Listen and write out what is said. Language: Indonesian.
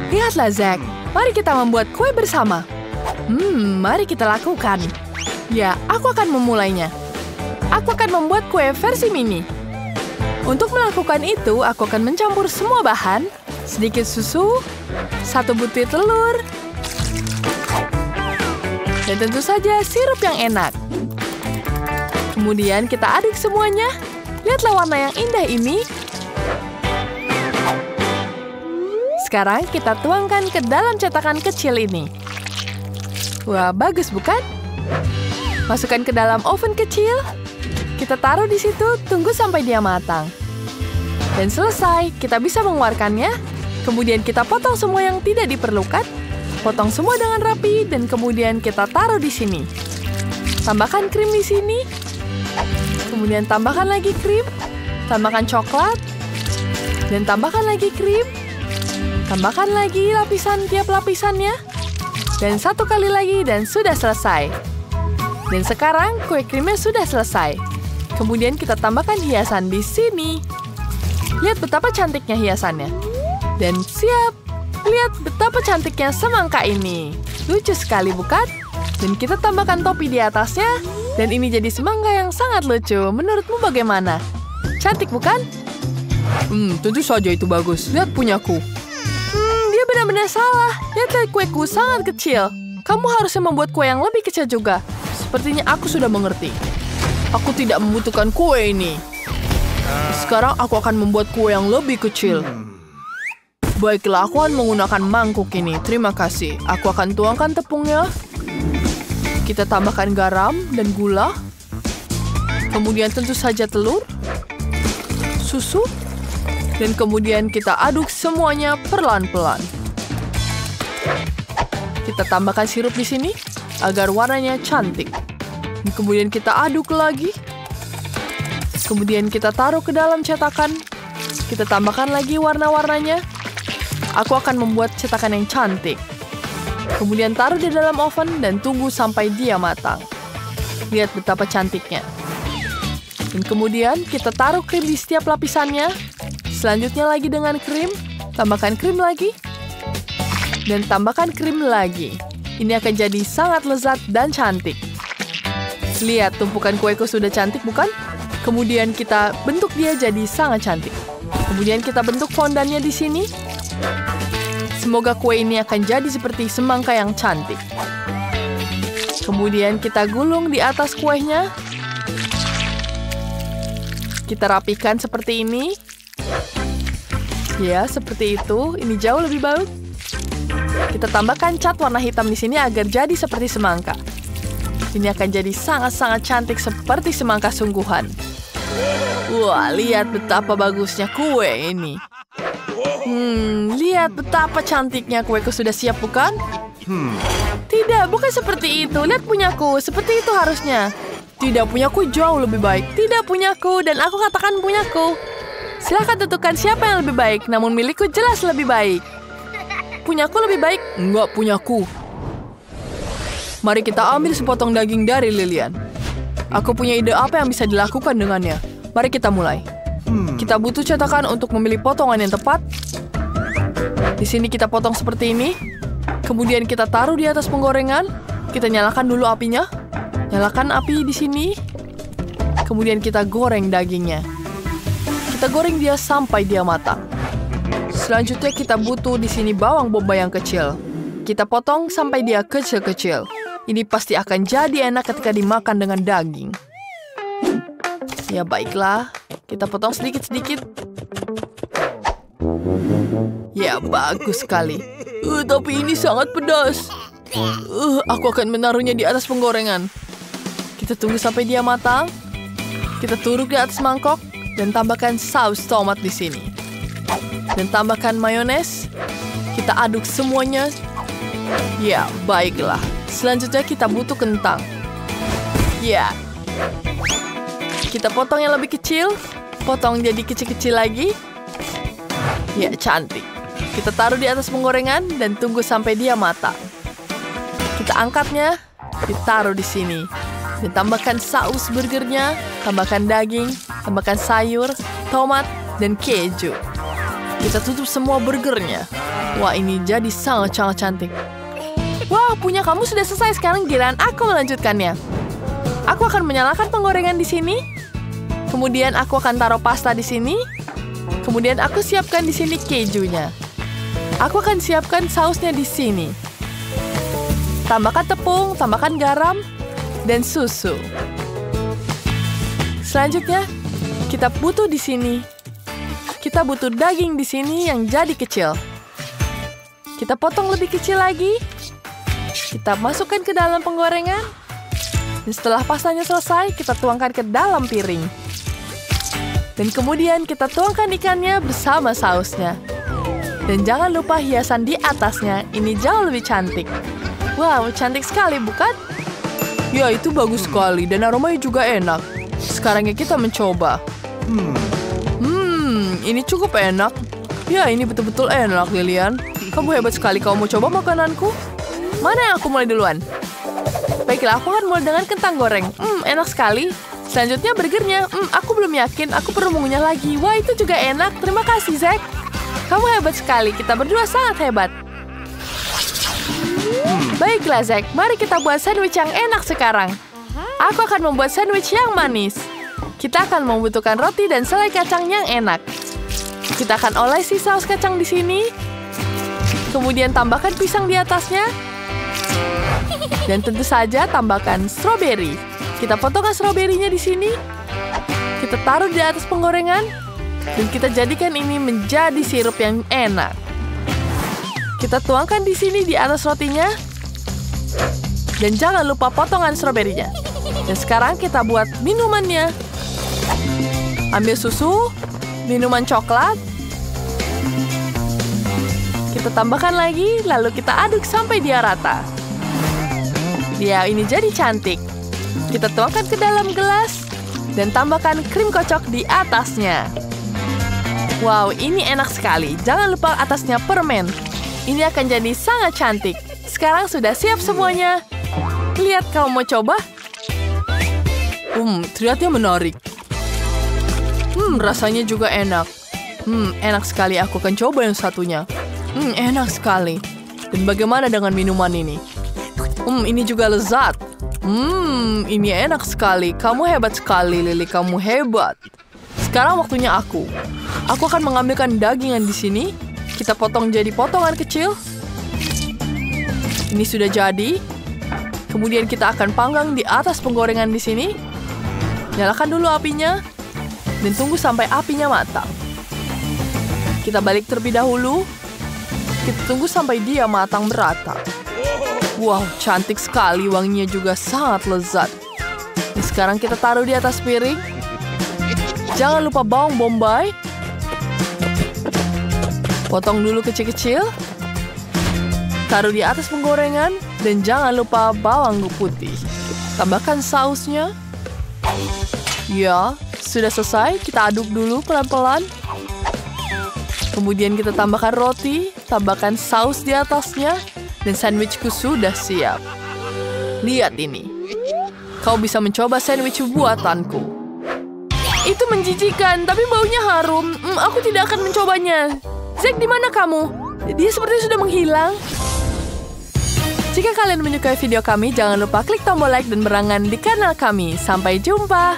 Lihatlah, Zack. Mari kita membuat kue bersama. Mari kita lakukan. Ya, aku akan memulainya. Aku akan membuat kue versi mini. Untuk melakukan itu, aku akan mencampur semua bahan, sedikit susu, 1 butir telur, dan tentu saja sirup yang enak. Kemudian kita aduk semuanya. Lihatlah warna yang indah ini. Sekarang kita tuangkan ke dalam cetakan kecil ini. Wah, bagus bukan? Masukkan ke dalam oven kecil. Kita taruh di situ, tunggu sampai dia matang. Dan selesai, kita bisa mengeluarkannya. Kemudian kita potong semua yang tidak diperlukan. Potong semua dengan rapi, dan kemudian kita taruh di sini. Tambahkan krim di sini. Kemudian tambahkan lagi krim. Tambahkan coklat. Dan tambahkan lagi krim. Tambahkan lagi lapisan tiap lapisannya. Dan 1 kali lagi, dan sudah selesai. Dan sekarang kue krimnya sudah selesai. Kemudian kita tambahkan hiasan di sini. Lihat betapa cantiknya hiasannya. Dan siap. Lihat betapa cantiknya semangka ini. Lucu sekali bukan? Dan kita tambahkan topi di atasnya. Dan ini jadi semangka yang sangat lucu. Menurutmu bagaimana? Cantik bukan? Tentu saja itu bagus. Lihat punyaku. Dia benar-benar salah. Lihat kueku sangat kecil. Kamu harusnya membuat kue yang lebih kecil juga. Sepertinya aku sudah mengerti. Aku tidak membutuhkan kue ini. Sekarang aku akan membuat kue yang lebih kecil. Baiklah, aku akan menggunakan mangkuk ini. Terima kasih. Aku akan tuangkan tepungnya. Kita tambahkan garam dan gula. Kemudian tentu saja telur, susu, dan kemudian kita aduk semuanya perlahan-pelan. Kita tambahkan sirup di sini agar warnanya cantik. Dan kemudian kita aduk lagi. Kemudian kita taruh ke dalam cetakan. Kita tambahkan lagi warna-warnanya. Aku akan membuat cetakan yang cantik. Kemudian taruh di dalam oven dan tunggu sampai dia matang. Lihat betapa cantiknya. Dan kemudian kita taruh krim di setiap lapisannya. Selanjutnya lagi dengan krim. Tambahkan krim lagi. Dan tambahkan krim lagi. Ini akan jadi sangat lezat dan cantik. Lihat, tumpukan kueku sudah cantik bukan? Kemudian kita bentuk dia jadi sangat cantik. Kemudian kita bentuk fondannya di sini. Semoga kue ini akan jadi seperti semangka yang cantik. Kemudian kita gulung di atas kuenya. Kita rapikan seperti ini. Ya, seperti itu. Ini jauh lebih baik. Kita tambahkan cat warna hitam di sini agar jadi seperti semangka. Ini akan jadi sangat-sangat cantik seperti semangka sungguhan. Wah, lihat betapa bagusnya kue ini. Lihat betapa cantiknya kueku sudah siap bukan? Tidak, bukan seperti itu. Lihat punyaku, seperti itu harusnya. Tidak, punyaku jauh lebih baik. Tidak, punyaku, dan aku katakan punyaku. Silahkan tentukan siapa yang lebih baik, namun milikku jelas lebih baik. Punyaku lebih baik? Enggak, punyaku. Mari kita ambil sepotong daging dari Lilian. Aku punya ide apa yang bisa dilakukan dengannya. Mari kita mulai. Kita butuh cetakan untuk memilih potongan yang tepat. Di sini kita potong seperti ini. Kemudian kita taruh di atas penggorengan. Kita nyalakan dulu apinya. Nyalakan api di sini. Kemudian kita goreng dagingnya. Kita goreng dia sampai dia matang. Selanjutnya kita butuh di sini bawang bombay yang kecil. Kita potong sampai dia kecil-kecil. Ini pasti akan jadi enak ketika dimakan dengan daging. Ya baiklah, kita potong sedikit-sedikit. Ya, bagus sekali. Tapi ini sangat pedas. Aku akan menaruhnya di atas penggorengan. Kita tunggu sampai dia matang. Kita turuk di atas mangkok dan tambahkan saus tomat di sini. Dan tambahkan mayones. Kita aduk semuanya. Ya, baiklah. Selanjutnya kita butuh kentang. Ya. Kita potong yang lebih kecil. Potong jadi kecil-kecil lagi. Ya, cantik. Kita taruh di atas penggorengan dan tunggu sampai dia matang. Kita angkatnya. Ditaruh di sini. Dan tambahkan saus burgernya. Tambahkan daging. Tambahkan sayur, tomat, dan keju. Kita tutup semua burgernya. Wah, ini jadi sangat-sangat cantik. Wah, punya kamu sudah selesai. Sekarang giliran aku melanjutkannya. Aku akan menyalakan penggorengan di sini. Kemudian aku akan taruh pasta di sini. Kemudian aku siapkan di sini kejunya. Aku akan siapkan sausnya di sini. Tambahkan tepung, tambahkan garam, dan susu. Selanjutnya, kita butuh di sini. Kita butuh daging di sini yang jadi kecil. Kita potong lebih kecil lagi. Kita masukkan ke dalam penggorengan. Dan setelah pastanya selesai, kita tuangkan ke dalam piring. Dan kemudian kita tuangkan ikannya bersama sausnya. Dan jangan lupa hiasan di atasnya, ini jauh lebih cantik. Wow, cantik sekali, bukan? Ya, itu bagus sekali dan aromanya juga enak. Sekarang kita mencoba. Ini cukup enak. Ya, ini betul-betul enak, Lilian. Kamu hebat sekali, kamu mau coba makananku? Mana yang aku mulai duluan? Baiklah, aku akan mulai dengan kentang goreng. Enak sekali. Selanjutnya burgernya. Aku belum yakin, aku perlu mengunyah lagi. Wah, itu juga enak. Terima kasih, Zack. Kamu hebat sekali, kita berdua sangat hebat. Baiklah, Zack, mari kita buat sandwich yang enak sekarang. Aku akan membuat sandwich yang manis. Kita akan membutuhkan roti dan selai kacang yang enak. Kita akan olesi saus kacang di sini. Kemudian tambahkan pisang di atasnya. Dan tentu saja tambahkan stroberi. Kita potongkan stroberinya di sini. Kita taruh di atas penggorengan. Dan kita jadikan ini menjadi sirup yang enak. Kita tuangkan di sini di atas rotinya. Dan jangan lupa potongan stroberinya. Dan sekarang kita buat minumannya. Ambil susu, minuman coklat. Kita tambahkan lagi, lalu kita aduk sampai dia rata. Ya, ini jadi cantik. Kita tuangkan ke dalam gelas. Dan tambahkan krim kocok di atasnya. Wow, ini enak sekali. Jangan lupa atasnya permen. Ini akan jadi sangat cantik. Sekarang sudah siap semuanya. Lihat, kamu mau coba? Ternyata menarik. Rasanya juga enak. Enak sekali. Aku akan coba yang satunya. Enak sekali. Dan bagaimana dengan minuman ini? Ini juga lezat. Ini enak sekali. Kamu hebat sekali, Lily. Kamu hebat. Sekarang waktunya aku. Aku akan mengambilkan dagingan di sini. Kita potong jadi potongan kecil. Ini sudah jadi. Kemudian kita akan panggang di atas penggorengan di sini. Nyalakan dulu apinya. Dan tunggu sampai apinya matang. Kita balik terlebih dahulu. Kita tunggu sampai dia matang merata. Wow, cantik sekali. Wanginya juga sangat lezat. Dan sekarang kita taruh di atas piring. Jangan lupa bawang bombay. Potong dulu kecil-kecil. Taruh di atas penggorengan. Dan jangan lupa bawang putih. Tambahkan sausnya. Ya, sudah selesai. Kita aduk dulu pelan-pelan. Kemudian kita tambahkan roti. Tambahkan saus di atasnya. Dan sandwichku sudah siap. Lihat ini. Kau bisa mencoba sandwich buatanku. Itu menjijikan, tapi baunya harum. Aku tidak akan mencobanya. Zack, di mana kamu? Dia sepertinya sudah menghilang. Jika kalian menyukai video kami, jangan lupa klik tombol like dan berlangganan di kanal kami. Sampai jumpa!